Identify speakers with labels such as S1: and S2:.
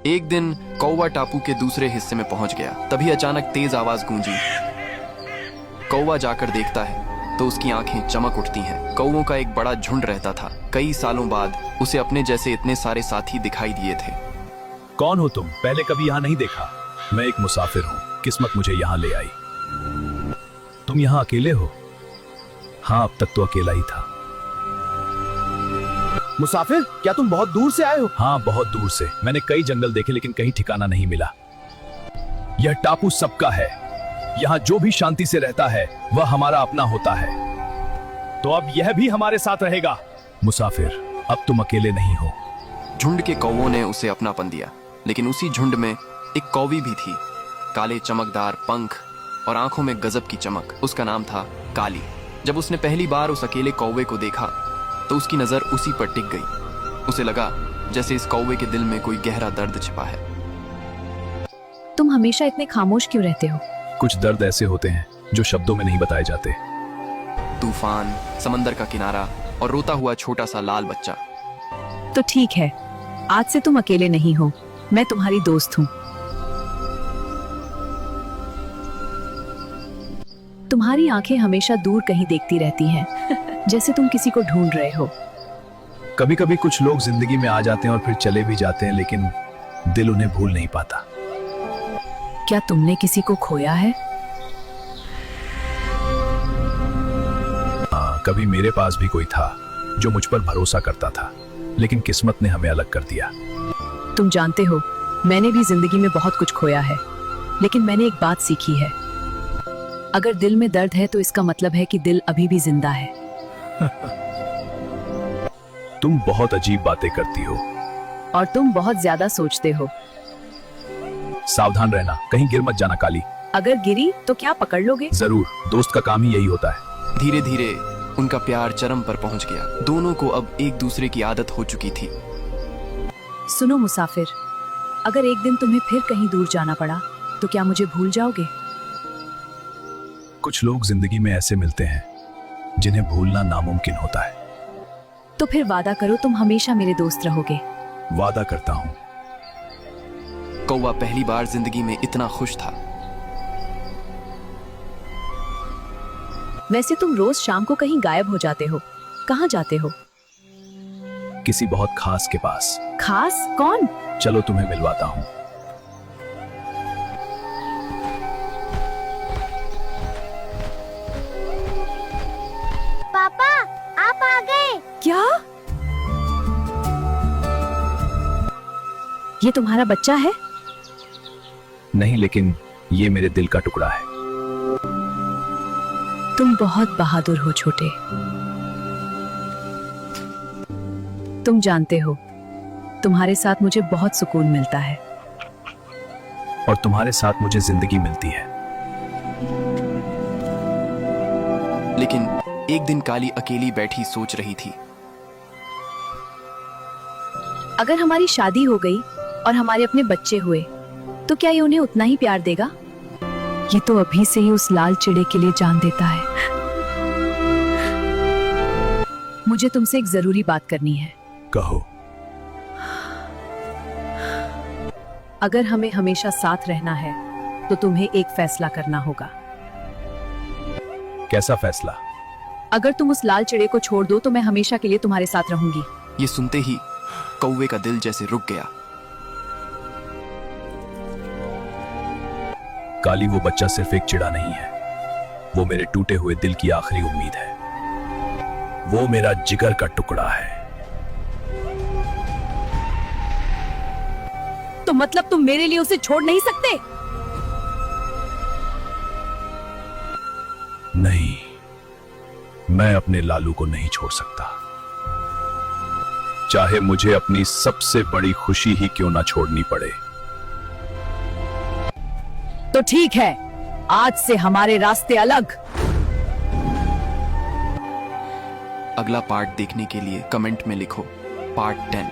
S1: एक दिन कौवा टापू के दूसरे हिस्से में पहुंच गया। तभी अचानक तेज आवाज गूंजी। कौवा जाकर देखता है तो उसकी आंखें चमक उठती हैं। कौवों का एक बड़ा झुंड रहता था। कई सालों बाद उसे अपने जैसे इतने सारे साथी दिखाई दिए थे।
S2: कौन हो तुम? पहले कभी यहाँ नहीं देखा। मैं एक मुसाफिर हूँ, किस्मत मुझे यहाँ ले आई। तुम यहाँ अकेले हो? हाँ, अब तक तो अकेला ही था।
S3: मुसाफिर, क्या तुम बहुत दूर से आए हो?
S2: हाँ, बहुत दूर से। मैंने कई जंगल देखे लेकिन कहीं ठिकाना नहीं मिला। यह टापू सबका है। यहाँ जो भी शांति से रहता है वह हमारा अपना होता है। तो अब यह भी हमारे साथ रहेगा। मुसाफिर, अब तुम अकेले नहीं हो।
S1: झुंड के कौवों ने उसे अपनापन दिया, लेकिन उसी झुंड में एक कौवी भी थी। काले चमकदार पंख और आंखों में गजब की चमक। उसका नाम था काली। जब उसने पहली बार उस अकेले कौवे को देखा तो उसकी नजर उसी पर टिक गई। उसे लगा जैसे इस कौवे के दिल में कोई गहरा दर्द छिपा है।
S4: तुम हमेशा इतने खामोश क्यों रहते हो?
S2: कुछ दर्द ऐसे होते हैं जो शब्दों में नहीं बताए जाते।
S1: तूफान, समंदर का किनारा और रोता हुआ छोटा सा लाल बच्चा।
S4: तो ठीक है, आज से तुम अकेले नहीं हो। मैं तुम्हारी दोस्त हूँ। तुम्हारी आंखें हमेशा दूर कहीं देखती रहती हैं, जैसे तुम किसी को ढूंढ रहे हो।
S2: कभी कभी कुछ लोग जिंदगी में आ जाते हैं और फिर चले भी जाते हैं, लेकिन दिल उन्हें भूल नहीं पाता।
S4: क्या तुमने किसी को खोया है?
S2: हाँ, कभी मेरे पास भी कोई था जो मुझ पर भरोसा करता था, लेकिन किस्मत ने हमें अलग कर दिया।
S4: तुम जानते हो, मैंने भी जिंदगी में बहुत कुछ खोया है, लेकिन मैंने एक बात सीखी है। अगर दिल में दर्द है तो इसका मतलब है कि दिल अभी भी जिंदा है।
S2: तुम बहुत अजीब बातें करती हो।
S4: और तुम बहुत ज्यादा सोचते हो।
S2: सावधान रहना, कहीं गिर मत जाना काली।
S4: अगर गिरी तो क्या पकड़ लोगे?
S2: जरूर, दोस्त का काम ही यही होता है।
S1: धीरे धीरे उनका प्यार चरम पर पहुंच गया। दोनों को अब एक दूसरे की आदत हो चुकी थी।
S4: सुनो मुसाफिर, अगर एक दिन तुम्हें फिर कहीं दूर जाना पड़ा तो क्या मुझे भूल जाओगे?
S2: कुछ लोग जिंदगी में ऐसे मिलते हैं जिन्हें भूलना नामुमकिन होता है।
S4: तो फिर वादा करो तुम हमेशा मेरे दोस्त रहोगे।
S2: वादा करता हूँ।
S1: कौवा पहली बार जिंदगी में इतना खुश था।
S4: वैसे तुम रोज शाम को कहीं गायब हो जाते हो। कहाँ जाते हो?
S2: किसी बहुत खास के पास।
S4: खास कौन?
S2: चलो तुम्हें मिलवाता हूँ।
S5: पापा, आप आ गए।
S4: क्या? ये तुम्हारा बच्चा है?
S2: नहीं, लेकिन ये मेरे दिल का टुकड़ा है।
S4: तुम बहुत बहादुर हो छोटे। तुम जानते हो, तुम्हारे साथ मुझे बहुत सुकून मिलता है।
S2: और तुम्हारे साथ मुझे जिंदगी मिलती है।
S1: लेकिन एक दिन काली अकेली बैठी सोच रही थी।
S4: अगर हमारी शादी हो गई और हमारे अपने बच्चे हुए तो क्या ये उन्हें उतना ही प्यार देगा? ये तो अभी से ही उस लाल चिड़े के लिए जान देता है। मुझे तुमसे एक जरूरी बात करनी है।
S2: कहो।
S4: अगर हमें हमेशा साथ रहना है तो तुम्हें एक फैसला करना होगा।
S2: कैसा फैसला?
S4: अगर तुम उस लाल चिड़े को छोड़ दो तो मैं हमेशा के लिए तुम्हारे साथ रहूंगी।
S1: ये सुनते ही कौवे का दिल जैसे रुक गया।
S2: काली, वो बच्चा सिर्फ एक चिड़ा नहीं है। वो मेरे टूटे हुए दिल की आखिरी उम्मीद है। वो मेरा जिगर का टुकड़ा है।
S4: तो मतलब तुम मेरे लिए उसे छोड़ नहीं सकते?
S2: नहीं, मैं अपने लालू को नहीं छोड़ सकता, चाहे मुझे अपनी सबसे बड़ी खुशी ही क्यों ना छोड़नी पड़े।
S4: तो ठीक है, आज से हमारे रास्ते अलग।
S1: अगला पार्ट देखने के लिए कमेंट में लिखो पार्ट 10।